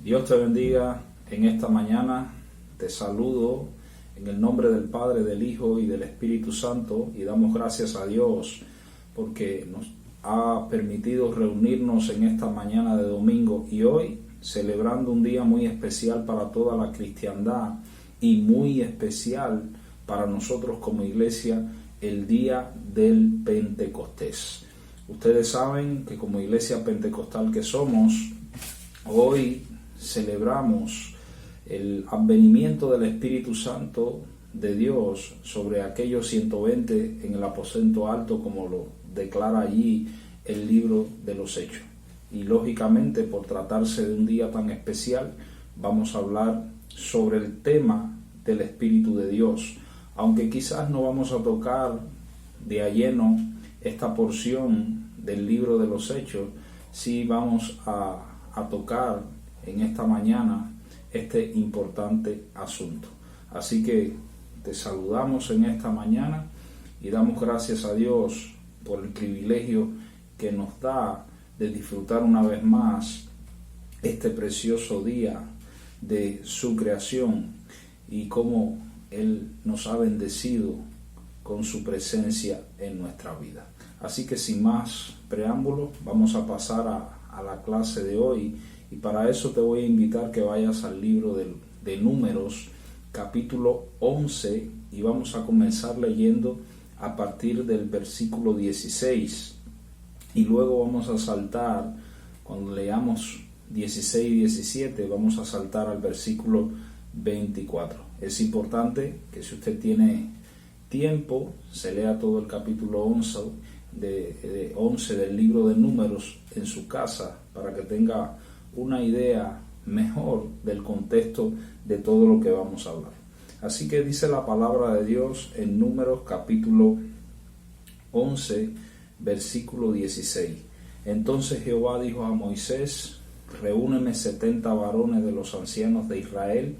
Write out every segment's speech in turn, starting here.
Dios te bendiga en esta mañana. Te saludo en el nombre del Padre, del Hijo y del Espíritu Santo, y damos gracias a Dios porque nos ha permitido reunirnos en esta mañana de domingo y hoy celebrando un día muy especial para toda la cristiandad y muy especial para nosotros como iglesia, el día del Pentecostés. Ustedes saben que como iglesia pentecostal que somos, hoy celebramos el advenimiento del Espíritu Santo de Dios sobre aquellos 120 en el aposento alto, como lo declara allí el libro de los Hechos. Y lógicamente, por tratarse de un día tan especial, vamos a hablar sobre el tema del Espíritu de Dios. Aunque quizás no vamos a tocar de a lleno esta porción del libro de los Hechos, sí vamos a tocar en esta mañana este importante asunto. Así que te saludamos en esta mañana y damos gracias a Dios por el privilegio que nos da de disfrutar una vez más este precioso día de su creación y cómo Él nos ha bendecido con su presencia en nuestra vida. Así que sin más preámbulos, vamos a pasar a la clase de hoy, y para eso te voy a invitar que vayas al libro de Números, capítulo 11, y vamos a comenzar leyendo a partir del versículo 16, y luego vamos a saltar, cuando leamos 16 y 17, vamos a saltar al versículo 24. Es importante que si usted tiene tiempo, se lea todo el capítulo 11 del libro de Números en su casa, para que tenga una idea mejor del contexto de todo lo que vamos a hablar. Así que dice la palabra de Dios en Números capítulo 11, versículo 16. Entonces Jehová dijo a Moisés: reúneme 70 varones de los ancianos de Israel,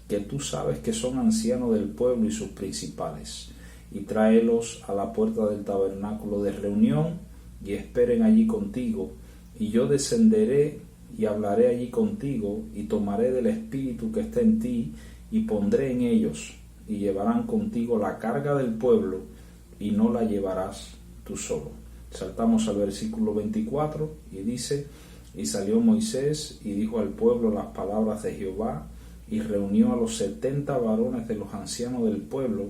que tú sabes que son ancianos del pueblo y sus principales, y tráelos a la puerta del tabernáculo de reunión, y esperen allí contigo, y yo descenderé y hablaré allí contigo, y tomaré del espíritu que está en ti, y pondré en ellos, y llevarán contigo la carga del pueblo, y no la llevarás tú solo. Saltamos al versículo 24, y dice: y salió Moisés, y dijo al pueblo las palabras de Jehová, y reunió a los 70 varones de los ancianos del pueblo,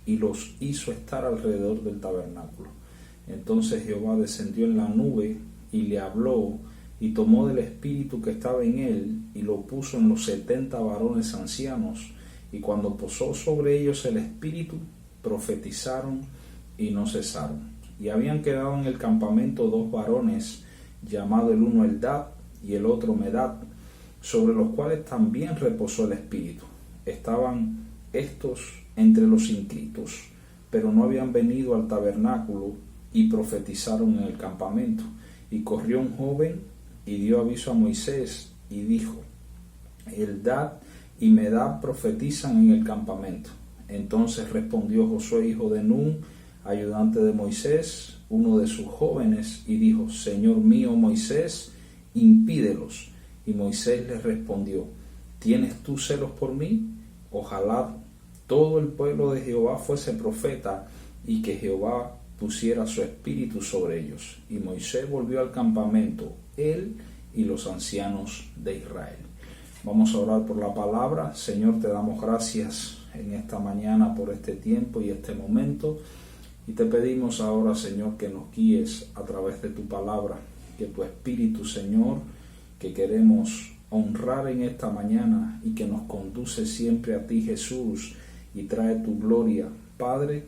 y los hizo estar alrededor del tabernáculo. Entonces Jehová descendió en la nube, y le habló, y tomó del espíritu que estaba en él, y lo puso en los 70 varones ancianos, y cuando posó sobre ellos el espíritu, profetizaron y no cesaron. Y habían quedado en el campamento 2 varones, llamados el uno Eldad y el otro Medad, sobre los cuales también reposó el espíritu. Estaban estos entre los inscritos, pero no habían venido al tabernáculo, y profetizaron en el campamento. Y corrió un joven y dio aviso a Moisés y dijo: Eldad y Medad profetizan en el campamento. Entonces respondió Josué, hijo de Nun, ayudante de Moisés, uno de sus jóvenes, y dijo: Señor mío Moisés, impídelos. Y Moisés le respondió: ¿tienes tú celos por mí? Ojalá todo el pueblo de Jehová fuese profeta, y que Jehová pusiera su espíritu sobre ellos. Y Moisés volvió al campamento, él y los ancianos de Israel. Vamos a orar por la palabra. Señor, te damos gracias en esta mañana por este tiempo y este momento, y te pedimos ahora, Señor, que nos guíes a través de tu palabra, que tu espíritu, Señor, que queremos honrar en esta mañana y que nos conduce siempre a ti, Jesús, y trae tu gloria, Padre,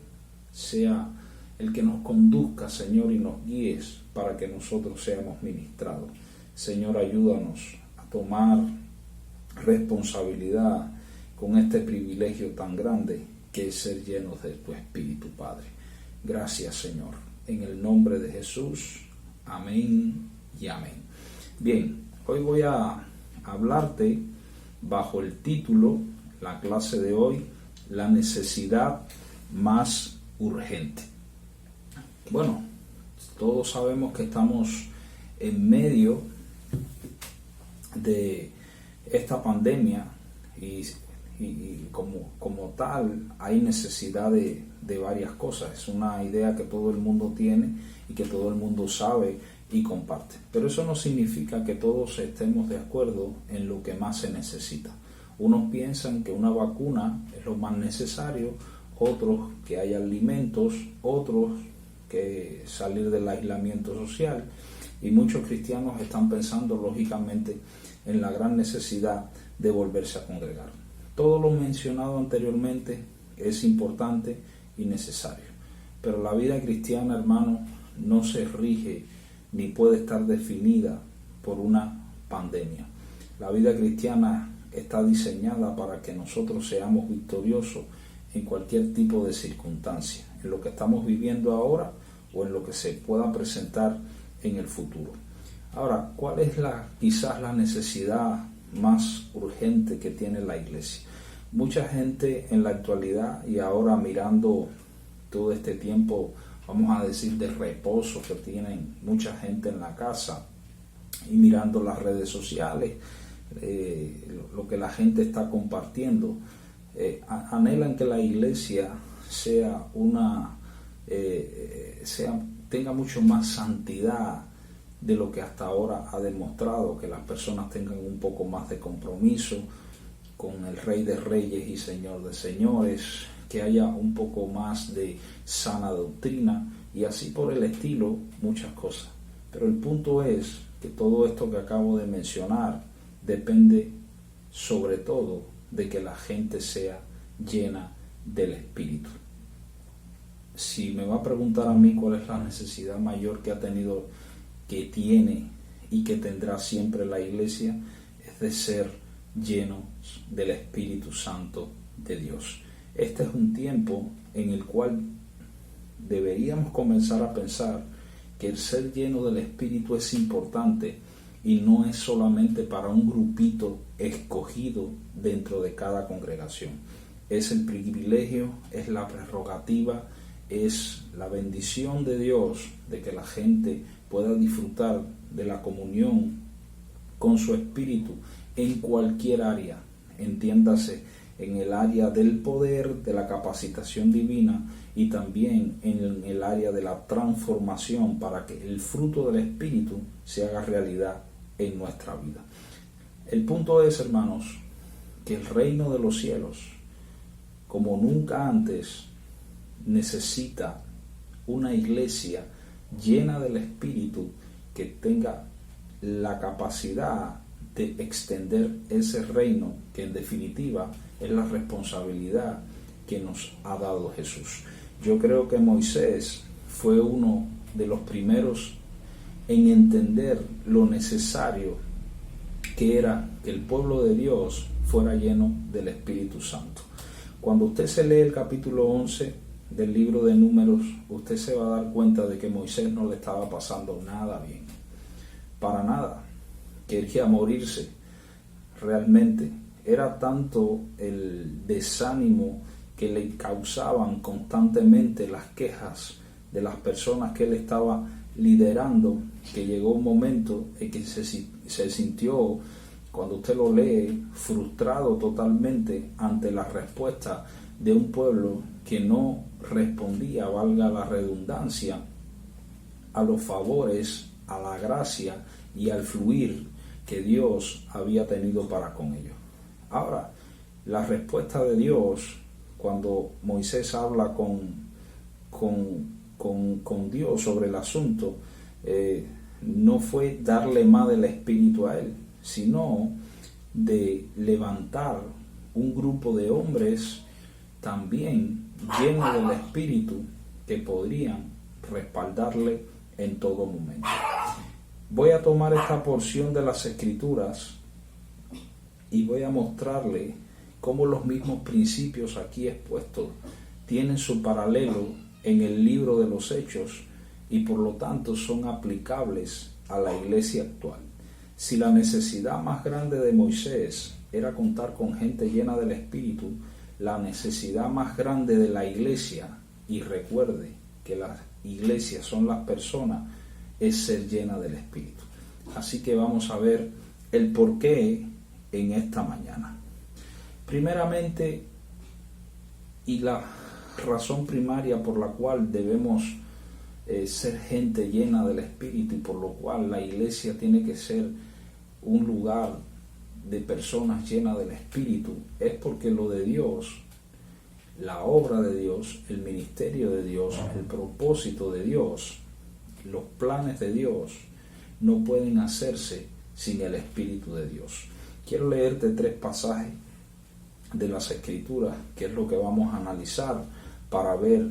sea el que nos conduzca, Señor, y nos guíes para que nosotros seamos ministrados. Señor, ayúdanos a tomar responsabilidad con este privilegio tan grande que es ser llenos de tu Espíritu, Padre. Gracias, Señor. En el nombre de Jesús. Amén y amén. Bien, hoy voy a hablarte bajo el título, la clase de hoy, la necesidad más urgente. Bueno, todos sabemos que estamos en medio de esta pandemia y como tal hay necesidad de varias cosas. Es una idea que todo el mundo tiene y que todo el mundo sabe y comparte. Pero eso no significa que todos estemos de acuerdo en lo que más se necesita. Unos piensan que una vacuna es lo más necesario, otros que haya alimentos, otros que salir del aislamiento social, y muchos cristianos están pensando lógicamente en la gran necesidad de volverse a congregar. Todo lo mencionado anteriormente es importante y necesario, pero la vida cristiana, hermano, no se rige ni puede estar definida por una pandemia. La vida cristiana está diseñada para que nosotros seamos victoriosos en cualquier tipo de circunstancia, en lo que estamos viviendo ahora o en lo que se pueda presentar en el futuro. Ahora, ¿cuál es quizás la necesidad más urgente que tiene la iglesia? Mucha gente en la actualidad, y ahora mirando todo este tiempo, vamos a decir, de reposo que tienen mucha gente en la casa y mirando las redes sociales, lo que la gente está compartiendo, anhelan que la iglesia tenga mucho más santidad de lo que hasta ahora ha demostrado, que las personas tengan un poco más de compromiso con el Rey de Reyes y Señor de Señores, que haya un poco más de sana doctrina y así por el estilo, muchas cosas. Pero el punto es que todo esto que acabo de mencionar depende sobre todo de que la gente sea llena del Espíritu. Si me va a preguntar a mí cuál es la necesidad mayor que tiene y que tendrá siempre la iglesia, es de ser llenos del Espíritu Santo de Dios. Este es un tiempo en el cual deberíamos comenzar a pensar que el ser lleno del Espíritu es importante y no es solamente para un grupito escogido dentro de cada congregación. Es el privilegio, es la prerrogativa, es la bendición de Dios de que la gente pueda disfrutar de la comunión con su Espíritu en cualquier área, entiéndase, en el área del poder, de la capacitación divina y también en el área de la transformación para que el fruto del Espíritu se haga realidad en nuestra vida. El punto es, hermanos, que el reino de los cielos, como nunca antes, necesita una iglesia llena del Espíritu que tenga la capacidad de extender ese reino que en definitiva es la responsabilidad que nos ha dado Jesús. Yo creo que Moisés fue uno de los primeros en entender lo necesario que era que el pueblo de Dios fuera lleno del Espíritu Santo. Cuando usted se lee el capítulo 11 del libro de Números, usted se va a dar cuenta de que Moisés no le estaba pasando nada bien, para nada. Quería morirse realmente. Era tanto el desánimo que le causaban constantemente las quejas de las personas que él estaba liderando, que llegó un momento en que se sintió, cuando usted lo lee, frustrado totalmente ante la respuesta de un pueblo que no respondía, valga la redundancia, a los favores, a la gracia y al fluir que Dios había tenido para con ellos. Ahora, la respuesta de Dios, cuando Moisés habla con Dios sobre el asunto, no fue darle más del Espíritu a él, sino de levantar un grupo de hombres también llenos del Espíritu que podrían respaldarle en todo momento. Voy a tomar esta porción de las Escrituras y voy a mostrarle cómo los mismos principios aquí expuestos tienen su paralelo en el libro de los Hechos y por lo tanto son aplicables a la iglesia actual. Si la necesidad más grande de Moisés era contar con gente llena del Espíritu, la necesidad más grande de la iglesia, y recuerde que las iglesias son las personas, es ser llena del Espíritu. Así que vamos a ver el por qué en esta mañana. Primeramente, y la razón primaria por la cual debemos ser gente llena del Espíritu y por lo cual la iglesia tiene que ser un lugar de personas llenas del Espíritu, es porque lo de Dios, la obra de Dios, el ministerio de Dios, el propósito de Dios, los planes de Dios no pueden hacerse sin el Espíritu de Dios. Quiero leerte 3 pasajes de las Escrituras, que es lo que vamos a analizar para ver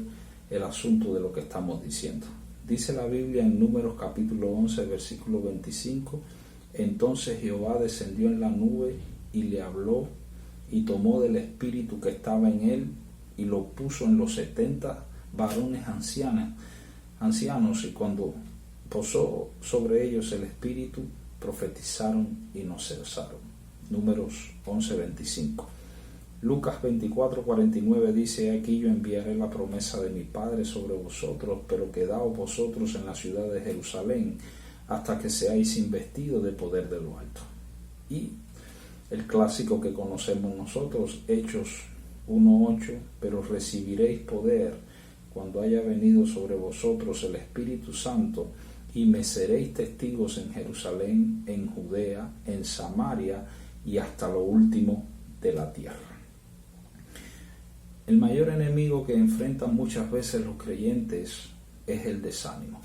el asunto de lo que estamos diciendo. Dice la Biblia en Números capítulo 11, versículo 25: entonces Jehová descendió en la nube y le habló, y tomó del espíritu que estaba en él y lo puso en los 70 varones ancianos, y cuando posó sobre ellos el espíritu, profetizaron y no cesaron. Números 11, 25. Lucas 24, 49 dice: aquí yo enviaré la promesa de mi Padre sobre vosotros, pero quedaos vosotros en la ciudad de Jerusalén hasta que seáis investidos de poder de lo alto. Y el clásico que conocemos nosotros, Hechos 1:8: pero recibiréis poder cuando haya venido sobre vosotros el Espíritu Santo, y me seréis testigos en Jerusalén, en Judea, en Samaria y hasta lo último de la tierra. El mayor enemigo que enfrentan muchas veces los creyentes es el desánimo.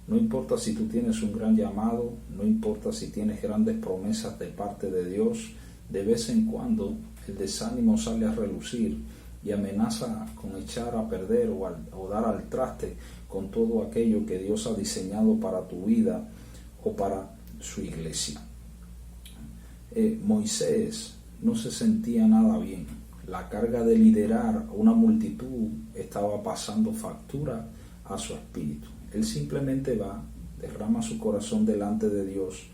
No importa si tú tienes un gran llamado, no importa si tienes grandes promesas de parte de Dios, de vez en cuando el desánimo sale a relucir y amenaza con echar a perder o dar al traste con todo aquello que Dios ha diseñado para tu vida o para su iglesia. Moisés no se sentía nada bien. La carga de liderar a una multitud estaba pasando factura a su espíritu. Él simplemente va, derrama su corazón delante de Dios,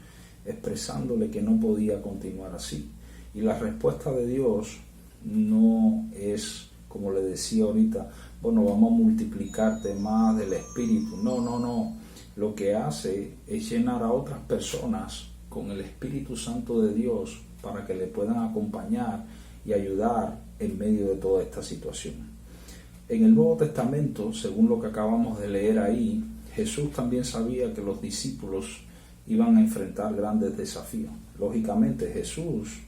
expresándole que no podía continuar así. Y la respuesta de Dios no es, como le decía ahorita, bueno, vamos a multiplicarte más del Espíritu. No. Lo que hace es llenar a otras personas con el Espíritu Santo de Dios para que le puedan acompañar y ayudar en medio de toda esta situación. En el Nuevo Testamento, según lo que acabamos de leer ahí, Jesús también sabía que los discípulos iban a enfrentar grandes desafíos. Lógicamente Jesús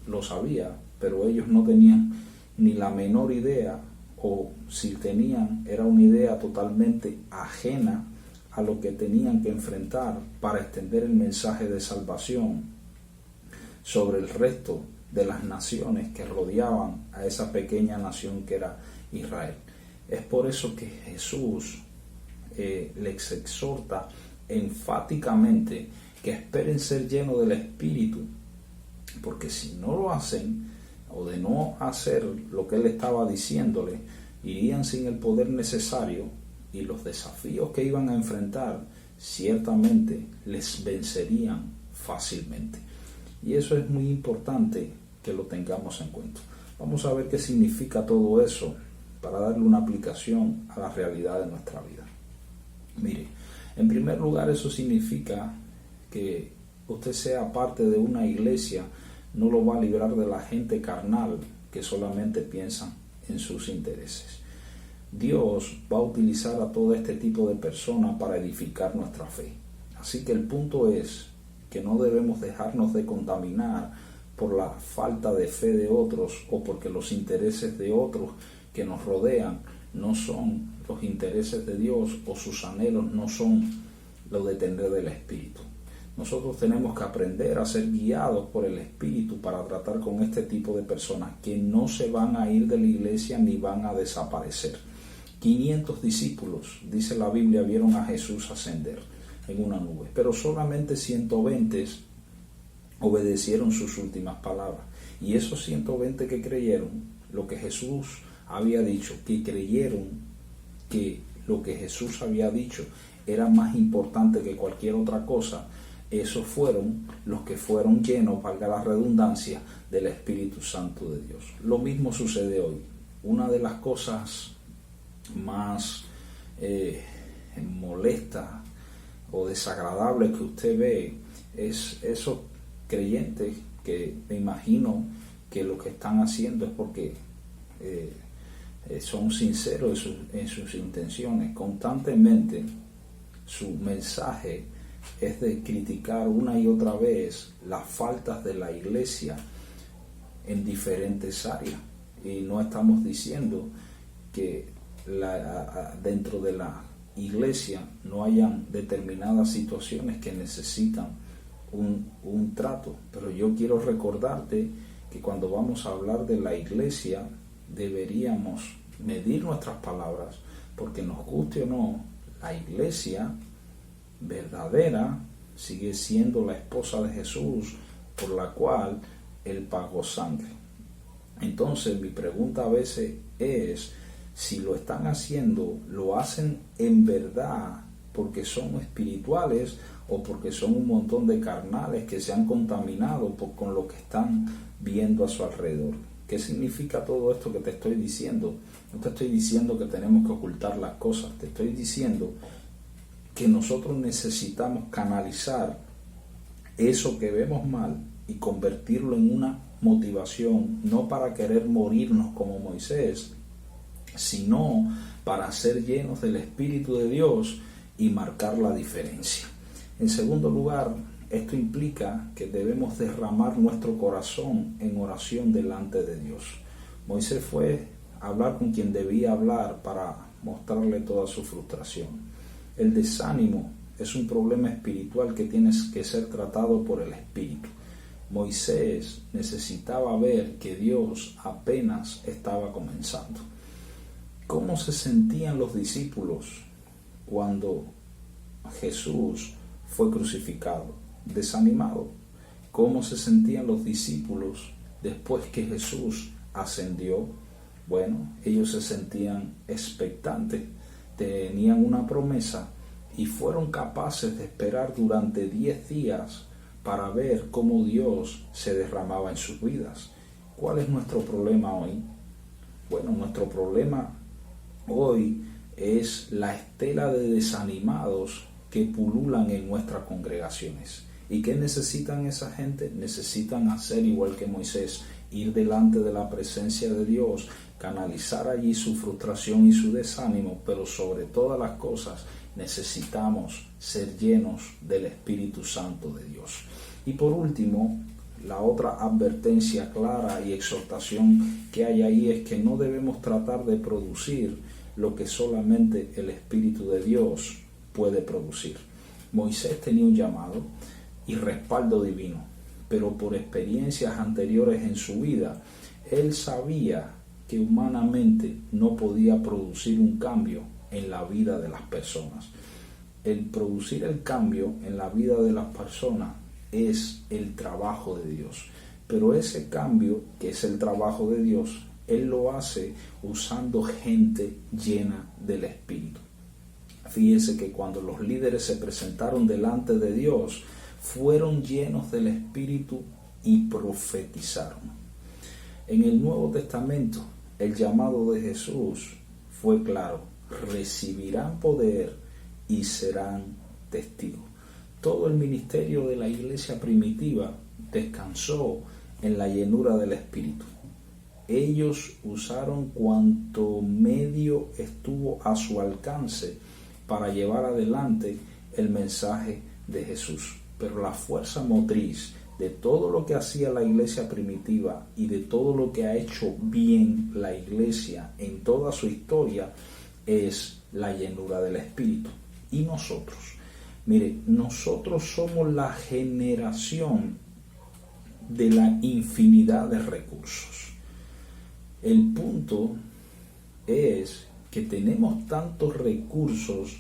lo sabía, pero ellos no tenían ni la menor idea, o si tenían, era una idea totalmente ajena a lo que tenían que enfrentar para extender el mensaje de salvación sobre el resto de las naciones que rodeaban a esa pequeña nación que era Israel. Es por eso que Jesús les exhorta enfáticamente que esperen ser llenos del Espíritu, porque si no lo hacen, o de no hacer lo que Él estaba diciéndole, irían sin el poder necesario, y los desafíos que iban a enfrentar ciertamente les vencerían fácilmente. Y eso es muy importante que lo tengamos en cuenta. Vamos a ver qué significa todo eso para darle una aplicación a la realidad de nuestra vida. Mire, en primer lugar, eso significa que usted sea parte de una iglesia no lo va a librar de la gente carnal que solamente piensan en sus intereses. Dios va a utilizar a todo este tipo de personas para edificar nuestra fe. Así que el punto es que no debemos dejarnos de contaminar por la falta de fe de otros, o porque los intereses de otros que nos rodean no son los intereses de Dios, o sus anhelos no son los de tener del Espíritu. Nosotros tenemos que aprender a ser guiados por el Espíritu para tratar con este tipo de personas que no se van a ir de la iglesia ni van a desaparecer. 500 discípulos, dice la Biblia, vieron a Jesús ascender en una nube, pero solamente 120 obedecieron sus últimas palabras. Y esos 120 que creyeron lo que Jesús había dicho, que creyeron que lo que Jesús había dicho era más importante que cualquier otra cosa, esos fueron los que fueron llenos, valga la redundancia, del Espíritu Santo de Dios. Lo mismo sucede hoy. Una de las cosas más molestas o desagradables que usted ve es esos creyentes que me imagino que lo que están haciendo es porque son sinceros en sus intenciones. Constantemente su mensaje es de criticar una y otra vez las faltas de la iglesia en diferentes áreas. Y no estamos diciendo que dentro de la iglesia no hayan determinadas situaciones que necesitan un trato, pero yo quiero recordarte que cuando vamos a hablar de la iglesia deberíamos medir nuestras palabras, porque nos guste o no, la iglesia verdadera sigue siendo la esposa de Jesús, por la cual Él pagó sangre. Entonces mi pregunta a veces es, si lo están haciendo, ¿lo hacen en verdad porque son espirituales o porque son un montón de carnales que se han contaminado con lo que están viendo a su alrededor? ¿Qué significa todo esto que te estoy diciendo? No te estoy diciendo que tenemos que ocultar las cosas, te estoy diciendo que nosotros necesitamos canalizar eso que vemos mal y convertirlo en una motivación, no para querer morirnos como Moisés, sino para ser llenos del Espíritu de Dios y marcar la diferencia. En segundo lugar, esto implica que debemos derramar nuestro corazón en oración delante de Dios. Moisés fue a hablar con quien debía hablar para mostrarle toda su frustración. El desánimo es un problema espiritual que tiene que ser tratado por el Espíritu. Moisés necesitaba ver que Dios apenas estaba comenzando. ¿Cómo se sentían los discípulos cuando Jesús fue crucificado? Desanimado. ¿Cómo se sentían los discípulos después que Jesús ascendió? Bueno, ellos se sentían expectantes, tenían una promesa y fueron capaces de esperar durante 10 días para ver cómo Dios se derramaba en sus vidas. ¿Cuál es nuestro problema hoy? Bueno, nuestro problema hoy es la estela de desanimados que pululan en nuestras congregaciones. ¿Y qué necesitan esa gente? Necesitan hacer igual que Moisés, ir delante de la presencia de Dios, canalizar allí su frustración y su desánimo, pero sobre todas las cosas necesitamos ser llenos del Espíritu Santo de Dios. Y por último, la otra advertencia clara y exhortación que hay ahí es que no debemos tratar de producir lo que solamente el Espíritu de Dios puede producir. Moisés tenía un llamado y respaldo divino, pero por experiencias anteriores en su vida, él sabía que humanamente no podía producir un cambio en la vida de las personas. El producir el cambio en la vida de las personas es el trabajo de Dios, pero ese cambio, que es el trabajo de Dios, Él lo hace usando gente llena del Espíritu. Fíjese que cuando los líderes se presentaron delante de Dios, fueron llenos del Espíritu y profetizaron. En el Nuevo Testamento, el llamado de Jesús fue claro: recibirán poder y serán testigos. Todo el ministerio de la iglesia primitiva descansó en la llenura del Espíritu. Ellos usaron cuanto medio estuvo a su alcance para llevar adelante el mensaje de Jesús. Pero la fuerza motriz de todo lo que hacía la iglesia primitiva y de todo lo que ha hecho bien la iglesia en toda su historia es la llenura del Espíritu. Y nosotros, mire, nosotros somos la generación de la infinidad de recursos. El punto es que tenemos tantos recursos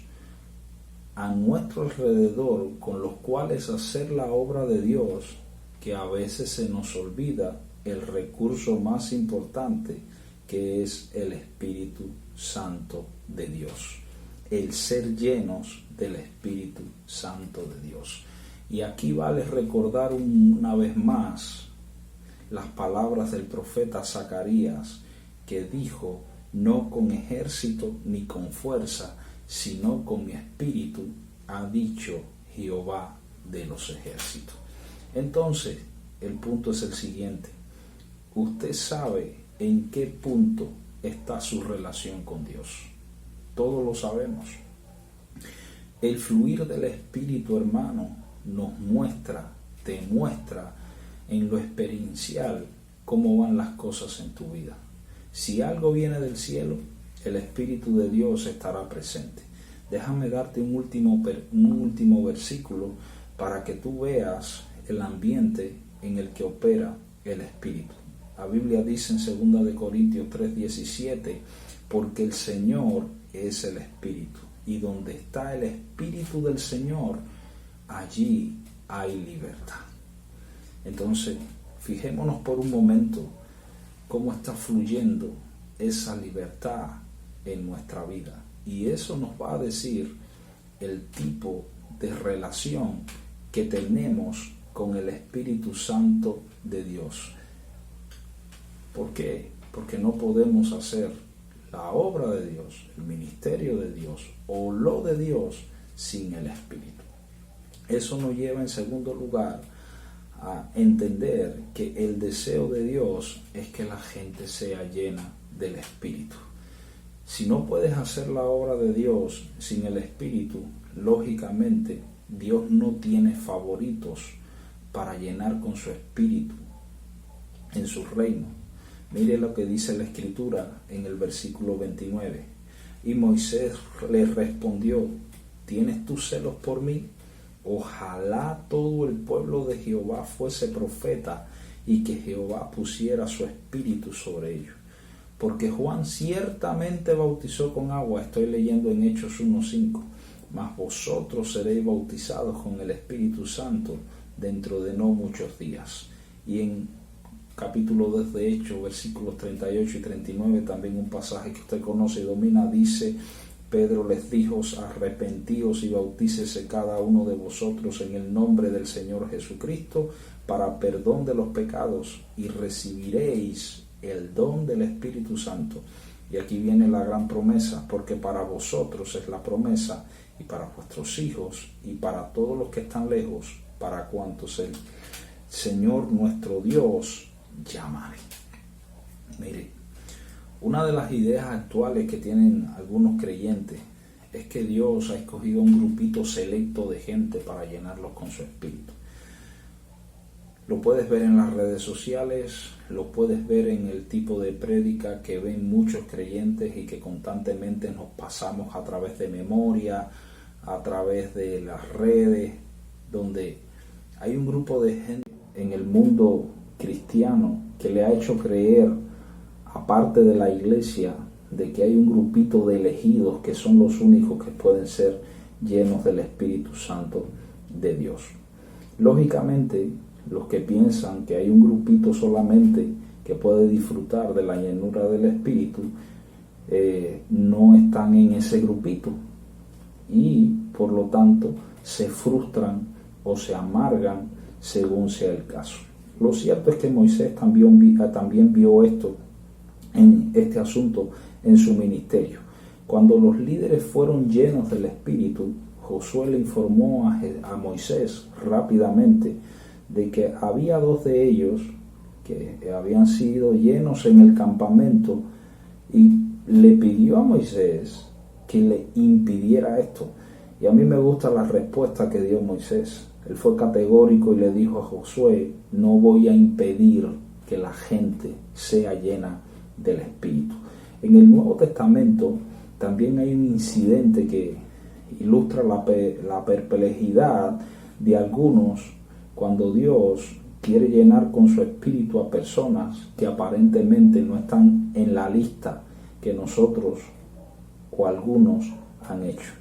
a nuestro alrededor con los cuales hacer la obra de Dios, que a veces se nos olvida el recurso más importante, que es el Espíritu Santo de Dios, el ser llenos del Espíritu Santo de Dios. Y aquí vale recordar una vez más las palabras del profeta Zacarías, que dijo: no con ejército ni con fuerza, sino con mi espíritu, ha dicho Jehová de los ejércitos. Entonces, el punto es el siguiente. Usted sabe en qué punto está su relación con Dios. Todos lo sabemos. El fluir del Espíritu, hermano, nos muestra, te muestra en lo experiencial cómo van las cosas en tu vida. Si algo viene del cielo, el Espíritu de Dios estará presente. Déjame darte un último versículo para que tú veas el ambiente en el que opera el Espíritu. La Biblia dice en 2 Corintios 3:17, porque el Señor es el Espíritu, y donde está el Espíritu del Señor, allí hay libertad. Entonces, fijémonos por un momento cómo está fluyendo esa libertad en nuestra vida. Y eso nos va a decir el tipo de relación que tenemos con el Espíritu Santo de Dios. ¿Por qué? Porque no podemos hacer la obra de Dios, el ministerio de Dios o lo de Dios sin el Espíritu. Eso nos lleva en segundo lugar a entender que el deseo de Dios es que la gente sea llena del Espíritu. Si no puedes hacer la obra de Dios sin el Espíritu, lógicamente Dios no tiene favoritos para llenar con su Espíritu en su reino. Mire lo que dice la Escritura en el versículo 29. Y Moisés le respondió, ¿tienes tú celos por mí? Ojalá todo el pueblo de Jehová fuese profeta y que Jehová pusiera su espíritu sobre ellos. Porque Juan ciertamente bautizó con agua, estoy leyendo en Hechos 1:5, mas vosotros seréis bautizados con el Espíritu Santo dentro de no muchos días. Y en capítulo 2 de Hechos, versículos 38 y 39, también un pasaje que usted conoce y domina, dice: Pedro les dijo, arrepentíos y bautícese cada uno de vosotros en el nombre del Señor Jesucristo para perdón de los pecados y recibiréis el don del Espíritu Santo. Y aquí viene la gran promesa, porque para vosotros es la promesa y para vuestros hijos y para todos los que están lejos, para cuantos el Señor nuestro Dios llamare. Mire, una de las ideas actuales que tienen algunos creyentes es que Dios ha escogido un grupito selecto de gente para llenarlos con su espíritu. Lo puedes ver en las redes sociales, lo puedes ver en el tipo de prédica que ven muchos creyentes y que constantemente nos pasamos a través de memoria, a través de las redes, donde hay un grupo de gente en el mundo cristiano que le ha hecho creer, aparte de la iglesia, de que hay un grupito de elegidos que son los únicos que pueden ser llenos del Espíritu Santo de Dios. Lógicamente, los que piensan que hay un grupito solamente que puede disfrutar de la llenura del Espíritu, no están en ese grupito y por lo tanto se frustran o se amargan según sea el caso. Lo cierto es que Moisés también vio esto en este asunto en su ministerio. Cuando los líderes fueron llenos del Espíritu, Josué le informó a Moisés rápidamente de que había 2 de ellos que habían sido llenos en el campamento y le pidió a Moisés que le impidiera esto. Y a mí me gusta la respuesta que dio Moisés. Él fue categórico y le dijo a Josué: no voy a impedir que la gente sea llena del Espíritu. En el Nuevo Testamento también hay un incidente que ilustra la perplejidad de algunos cuando Dios quiere llenar con su Espíritu a personas que aparentemente no están en la lista que nosotros o algunos han hecho.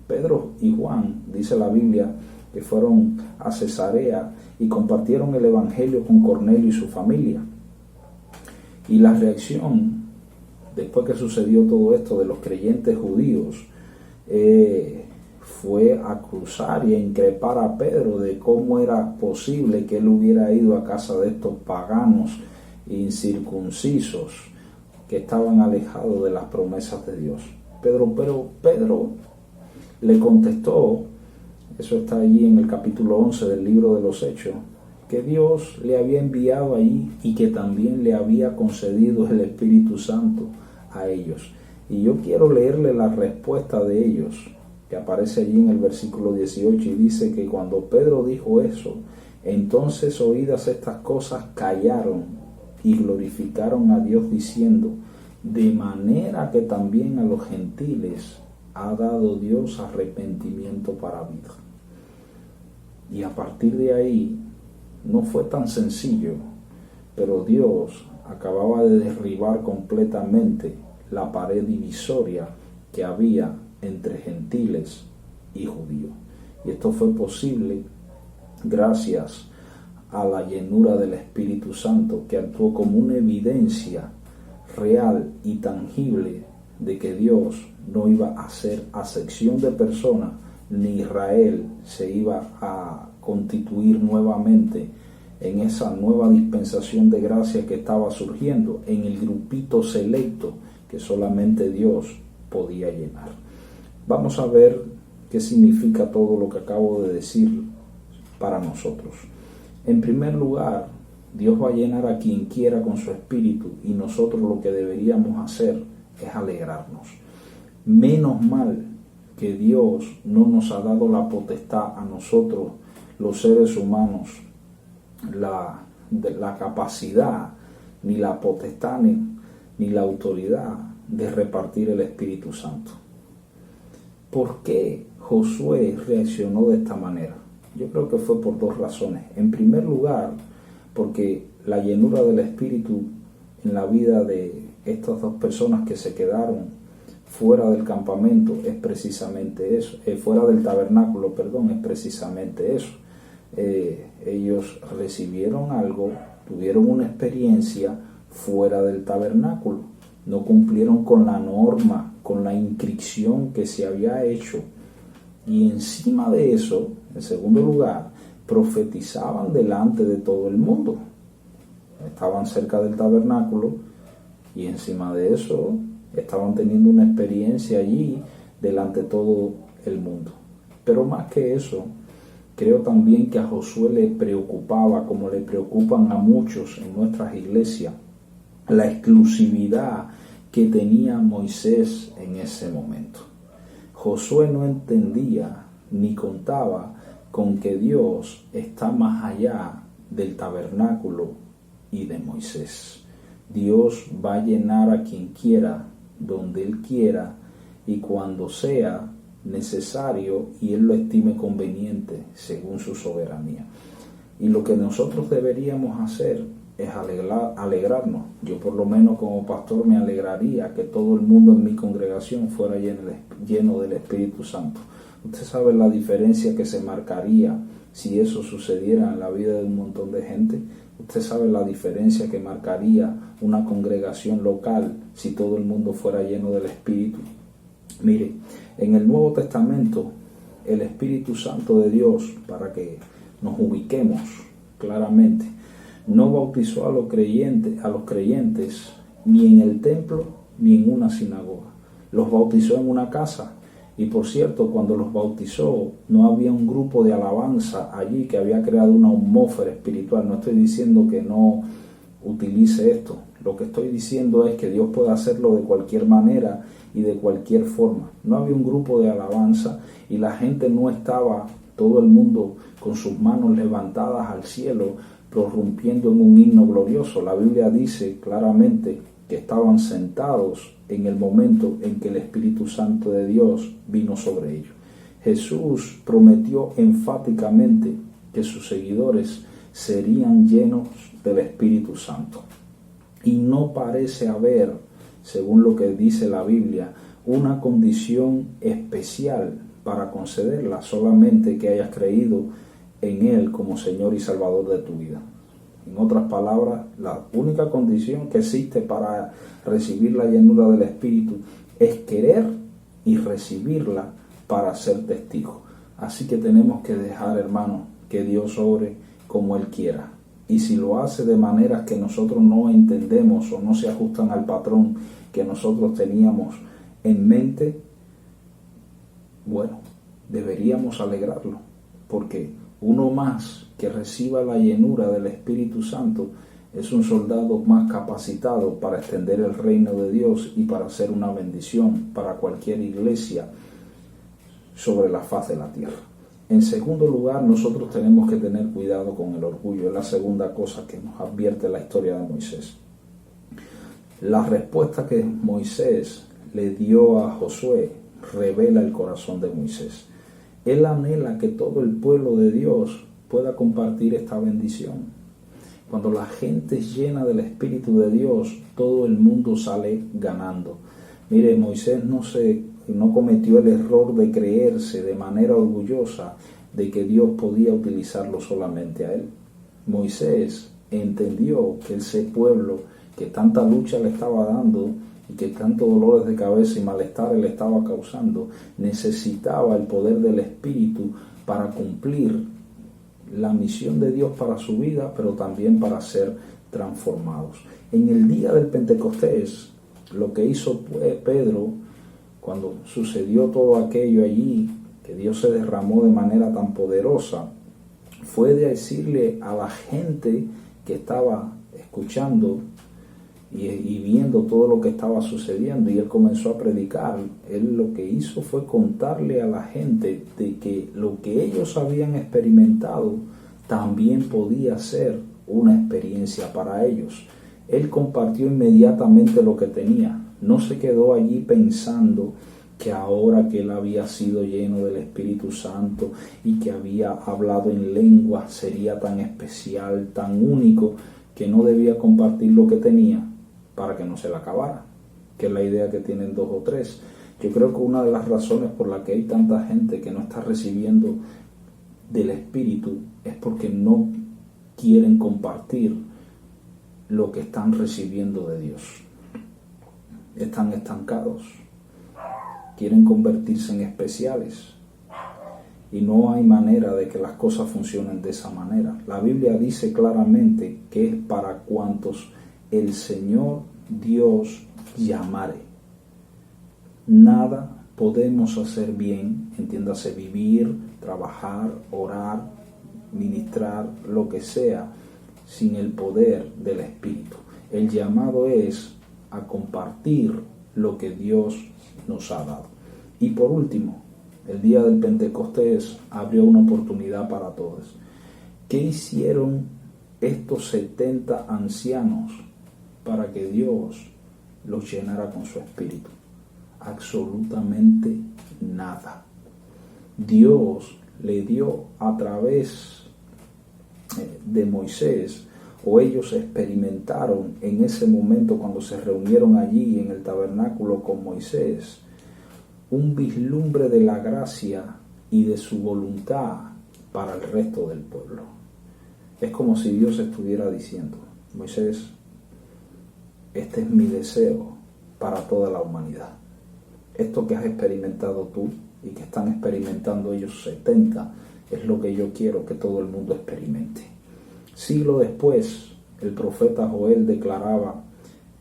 Pedro y Juan, dice la Biblia, que fueron a Cesarea y compartieron el Evangelio con Cornelio y su familia. Y la reacción, después que sucedió todo esto, de los creyentes judíos, fue acusar y a increpar a Pedro de cómo era posible que él hubiera ido a casa de estos paganos incircuncisos que estaban alejados de las promesas de Dios. Pero Pedro le contestó, eso está allí en el capítulo 11 del libro de los Hechos, que Dios le había enviado allí y que también le había concedido el Espíritu Santo a ellos. Y yo quiero leerle la respuesta de ellos, que aparece allí en el versículo 18, y dice que cuando Pedro dijo eso, entonces oídas estas cosas callaron y glorificaron a Dios diciendo, de manera que también a los gentiles ha dado Dios arrepentimiento para vida. Y a partir de ahí no fue tan sencillo, pero Dios acababa de derribar completamente la pared divisoria que había entre gentiles y judíos. Y esto fue posible gracias a la llenura del Espíritu Santo, que actuó como una evidencia real y tangible de que Dios no iba a hacer acepción de personas, ni Israel se iba a constituir nuevamente en esa nueva dispensación de gracia que estaba surgiendo, en el grupito selecto que solamente Dios podía llenar. Vamos a ver qué significa todo lo que acabo de decir para nosotros. En primer lugar, Dios va a llenar a quien quiera con su espíritu, y nosotros lo que deberíamos hacer es alegrarnos. Menos mal que Dios no nos ha dado la potestad a nosotros, los seres humanos, la capacidad, ni la potestad, ni la autoridad de repartir el Espíritu Santo. ¿Por qué Josué reaccionó de esta manera? Yo creo que fue por dos razones. En primer lugar, porque la llenura del Espíritu en la vida de estas dos personas que se quedaron fuera del campamento es precisamente eso, fuera del tabernáculo, perdón, es precisamente eso. Ellos recibieron algo, tuvieron una experiencia fuera del tabernáculo, no cumplieron con la norma, con la inscripción que se había hecho, y encima de eso, en segundo lugar, profetizaban delante de todo el mundo. Estaban cerca del tabernáculo y encima de eso estaban teniendo una experiencia allí delante de todo el mundo. Pero más que eso, creo también que a Josué le preocupaba, como le preocupan a muchos en nuestras iglesias, la exclusividad que tenía Moisés en ese momento. Josué no entendía ni contaba con que Dios está más allá del tabernáculo y de Moisés. Dios va a llenar a quien quiera, donde Él quiera y cuando sea necesario y Él lo estime conveniente según su soberanía. Y lo que nosotros deberíamos hacer es alegrarnos. Yo por lo menos como pastor me alegraría que todo el mundo en mi congregación fuera lleno del Espíritu Santo. Usted sabe la diferencia que se marcaría si eso sucediera en la vida de un montón de gente. Usted sabe la diferencia que marcaría una congregación local si todo el mundo fuera lleno del Espíritu. Mire, en el Nuevo Testamento, el Espíritu Santo de Dios, para que nos ubiquemos claramente, no bautizó a los creyentes ni en el templo ni en una sinagoga. Los bautizó en una casa. Y por cierto, cuando los bautizó, no había un grupo de alabanza allí que había creado una atmósfera espiritual. No estoy diciendo que no utilice esto. Lo que estoy diciendo es que Dios puede hacerlo de cualquier manera y de cualquier forma. No había un grupo de alabanza y la gente no estaba, todo el mundo con sus manos levantadas al cielo, prorrumpiendo en un himno glorioso. La Biblia dice claramente que estaban sentados en el momento en que el Espíritu Santo de Dios vino sobre ellos. Jesús prometió enfáticamente que sus seguidores serían llenos del Espíritu Santo. Y no parece haber, según lo que dice la Biblia, una condición especial para concederla, solamente que hayas creído en Él como Señor y Salvador de tu vida. En otras palabras, la única condición que existe para recibir la llenura del Espíritu es querer y recibirla para ser testigo. Así que tenemos que dejar, hermanos, que Dios obre como Él quiera. Y si lo hace de maneras que nosotros no entendemos o no se ajustan al patrón que nosotros teníamos en mente, bueno, deberíamos alegrarlo, porque Uno más que reciba la llenura del Espíritu Santo es un soldado más capacitado para extender el reino de Dios y para ser una bendición para cualquier iglesia sobre la faz de la tierra. En segundo lugar, nosotros tenemos que tener cuidado con el orgullo. Es la segunda cosa que nos advierte la historia de Moisés. La respuesta que Moisés le dio a Josué revela el corazón de Moisés. Él anhela que todo el pueblo de Dios pueda compartir esta bendición. Cuando la gente es llena del Espíritu de Dios, todo el mundo sale ganando. Mire, Moisés no cometió el error de creerse de manera orgullosa de que Dios podía utilizarlo solamente a él. Moisés entendió que ese pueblo que tanta lucha le estaba dando y que tantos dolores de cabeza y malestar le estaba causando, necesitaba el poder del Espíritu para cumplir la misión de Dios para su vida, pero también para ser transformados. En el día del Pentecostés, lo que hizo Pedro, cuando sucedió todo aquello allí, que Dios se derramó de manera tan poderosa, fue de decirle a la gente que estaba escuchando y viendo todo lo que estaba sucediendo, y él comenzó a predicar. Él lo que hizo fue contarle a la gente de que lo que ellos habían experimentado también podía ser una experiencia para ellos. Él compartió inmediatamente lo que tenía. No se quedó allí pensando que ahora que él había sido lleno del Espíritu Santo y que había hablado en lengua sería tan especial, tan único, que no debía compartir lo que tenía para que no se la acabara, que es la idea que tienen dos o tres. Yo creo que una de las razones por la que hay tanta gente que no está recibiendo del Espíritu es porque no quieren compartir lo que están recibiendo de Dios. Están estancados, quieren convertirse en especiales y no hay manera de que las cosas funcionen de esa manera. La Biblia dice claramente que es para cuantos el Señor Dios llamare. Nada podemos hacer bien, entiéndase, vivir, trabajar, orar, ministrar, lo que sea, sin el poder del Espíritu. El llamado es a compartir lo que Dios nos ha dado. Y por último, el día del Pentecostés abrió una oportunidad para todos. ¿Qué hicieron estos 70 ancianos para que Dios los llenara con su Espíritu? Absolutamente nada. Dios le dio a través de Moisés, o ellos experimentaron en ese momento cuando se reunieron allí en el tabernáculo con Moisés, un vislumbre de la gracia y de su voluntad para el resto del pueblo. Es como si Dios estuviera diciendo: Moisés, este es mi deseo para toda la humanidad. Esto que has experimentado tú y que están experimentando ellos 70 es lo que yo quiero que todo el mundo experimente. Siglo después, el profeta Joel declaraba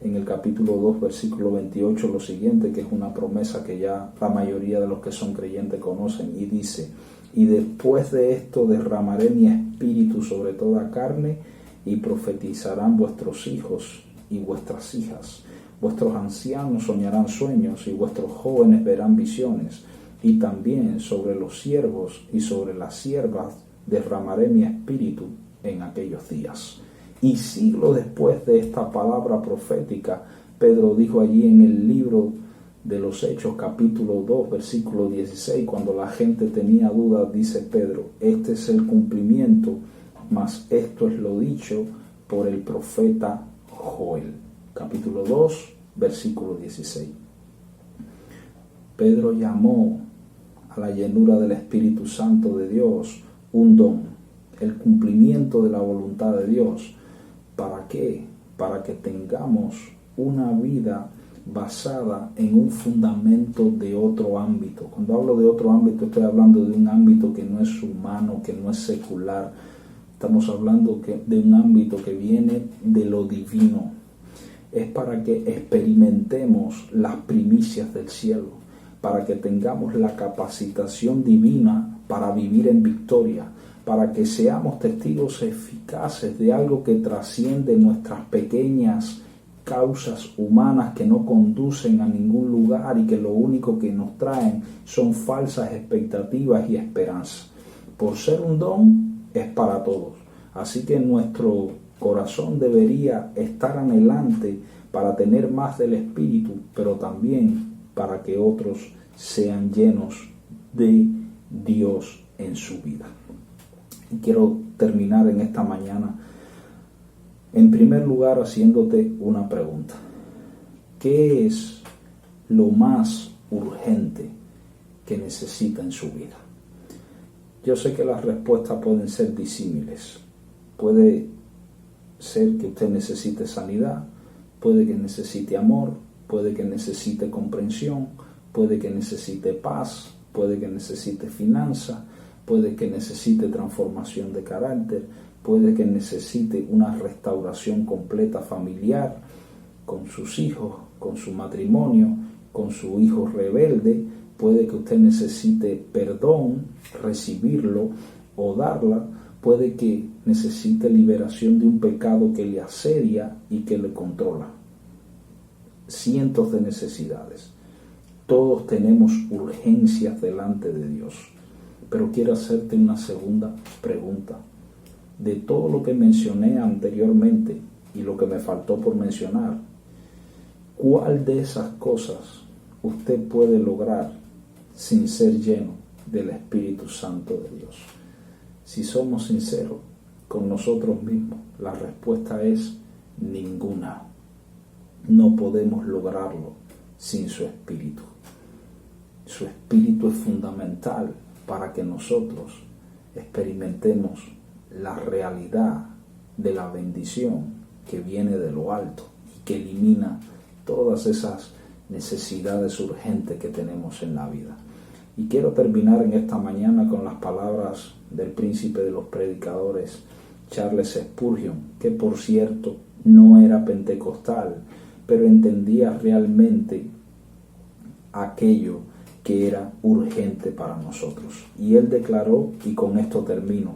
en el capítulo 2, versículo 28 lo siguiente, que es una promesa que ya la mayoría de los que son creyentes conocen, y dice: y después de esto derramaré mi espíritu sobre toda carne, y profetizarán vuestros hijos y vuestras hijas. Vuestros ancianos soñarán sueños y vuestros jóvenes verán visiones. Y también sobre los siervos y sobre las siervas derramaré mi espíritu en aquellos días. Y siglo después de esta palabra profética, Pedro dijo allí en el libro de los Hechos, capítulo 2, versículo 16, cuando la gente tenía dudas, dice Pedro: este es el cumplimiento, mas esto es lo dicho por el profeta Joel. Capítulo 2, versículo 16. Pedro llamó a la llenura del Espíritu Santo de Dios un don, el cumplimiento de la voluntad de Dios. ¿Para qué? Para que tengamos una vida basada en un fundamento de otro ámbito. Cuando hablo de otro ámbito, estoy hablando de un ámbito que no es humano, que no es secular. Estamos hablando de un ámbito que viene de lo divino. Es para que experimentemos las primicias del cielo, para que tengamos la capacitación divina para vivir en victoria, para que seamos testigos eficaces de algo que trasciende nuestras pequeñas causas humanas que no conducen a ningún lugar y que lo único que nos traen son falsas expectativas y esperanzas. Por ser un don, es para todos. Así que nuestro corazón debería estar anhelante para tener más del Espíritu, pero también para que otros sean llenos de Dios en su vida. Y quiero terminar en esta mañana, en primer lugar, haciéndote una pregunta. ¿Qué es lo más urgente que necesita en su vida? Yo sé que las respuestas pueden ser disímiles. Puede ser que usted necesite sanidad, puede que necesite amor, puede que necesite comprensión, puede que necesite paz, puede que necesite finanza, puede que necesite transformación de carácter, puede que necesite una restauración completa familiar con sus hijos, con su matrimonio, con su hijo rebelde. Puede que usted necesite perdón, recibirlo o darla. Puede que necesite liberación de un pecado que le asedia y que le controla. Cientos de necesidades. Todos tenemos urgencias delante de Dios. Pero quiero hacerte una segunda pregunta. De todo lo que mencioné anteriormente y lo que me faltó por mencionar, ¿cuál de esas cosas usted puede lograr sin ser lleno del Espíritu Santo de Dios? Si somos sinceros con nosotros mismos, la respuesta es ninguna. No podemos lograrlo sin su Espíritu. Su Espíritu es fundamental para que nosotros experimentemos la realidad de la bendición que viene de lo alto y que elimina todas esas necesidades urgentes que tenemos en la vida. Y quiero terminar en esta mañana con las palabras del príncipe de los predicadores, Charles Spurgeon, que por cierto no era pentecostal, pero entendía realmente aquello que era urgente para nosotros. Y él declaró, y con esto termino: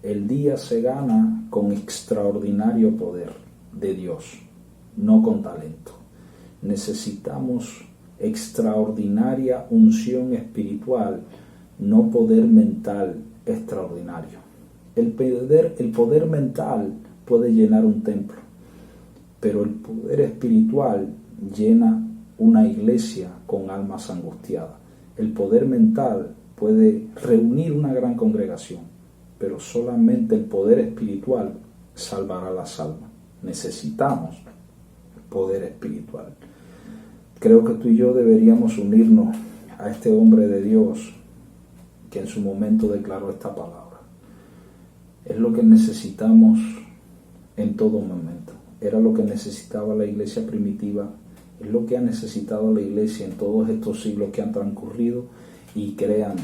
el día se gana con extraordinario poder de Dios, no con talento. Necesitamos extraordinaria unción espiritual, no poder mental extraordinario. El poder mental puede llenar un templo, pero el poder espiritual llena una iglesia con almas angustiadas. El poder mental puede reunir una gran congregación, pero solamente el poder espiritual salvará las almas. Necesitamos poder espiritual. Creo que tú y yo deberíamos unirnos a este hombre de Dios que en su momento declaró esta palabra. Es lo que necesitamos en todo momento. Era lo que necesitaba la iglesia primitiva, es lo que ha necesitado la iglesia en todos estos siglos que han transcurrido, y crean,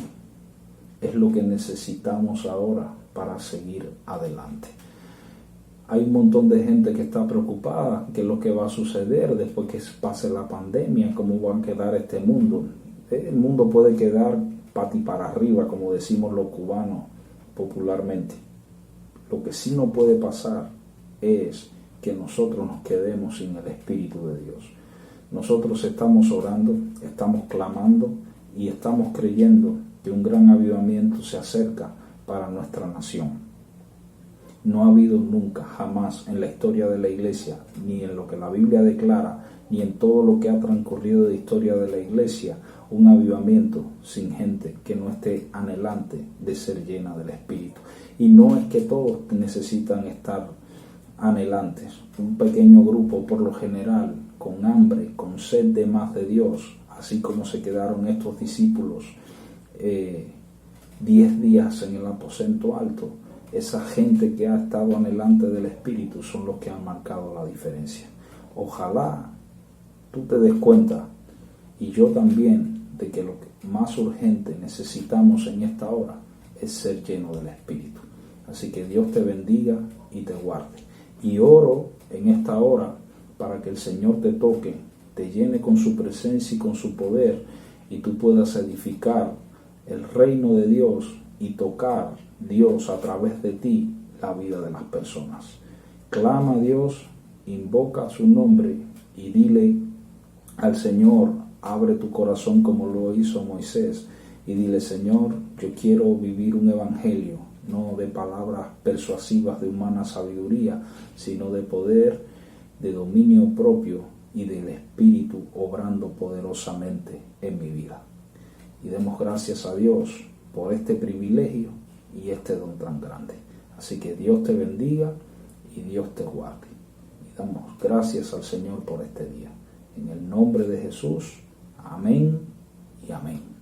es lo que necesitamos ahora para seguir adelante. Hay un montón de gente que está preocupada qué es lo que va a suceder después que pase la pandemia, cómo va a quedar este mundo. El mundo puede quedar pati para arriba, como decimos los cubanos popularmente. Lo que sí no puede pasar es que nosotros nos quedemos sin el Espíritu de Dios. Nosotros estamos orando, estamos clamando y estamos creyendo que un gran avivamiento se acerca para nuestra nación. No ha habido nunca, jamás en la historia de la iglesia, ni en lo que la Biblia declara, ni en todo lo que ha transcurrido de historia de la iglesia, un avivamiento sin gente que no esté anhelante de ser llena del Espíritu. Y no es que todos necesitan estar anhelantes. Un pequeño grupo, por lo general, con hambre, con sed de más de Dios, así como se quedaron estos discípulos 10 días en el aposento alto. Esa gente que ha estado anhelante del Espíritu son los que han marcado la diferencia. Ojalá tú te des cuenta, y yo también, de que lo que más urgente necesitamos en esta hora es ser lleno del Espíritu. Así que Dios te bendiga y te guarde. Y oro en esta hora para que el Señor te toque, te llene con su presencia y con su poder, y tú puedas edificar el reino de Dios y tocar, Dios, a través de ti, la vida de las personas. Clama a Dios, invoca su nombre y dile al Señor, abre tu corazón como lo hizo Moisés y dile: Señor, yo quiero vivir un evangelio, no de palabras persuasivas de humana sabiduría, sino de poder, de dominio propio y del Espíritu obrando poderosamente en mi vida. Y demos gracias a Dios por este privilegio y este don tan grande. Así que Dios te bendiga y Dios te guarde. Y damos gracias al Señor por este día. En el nombre de Jesús, amén y amén.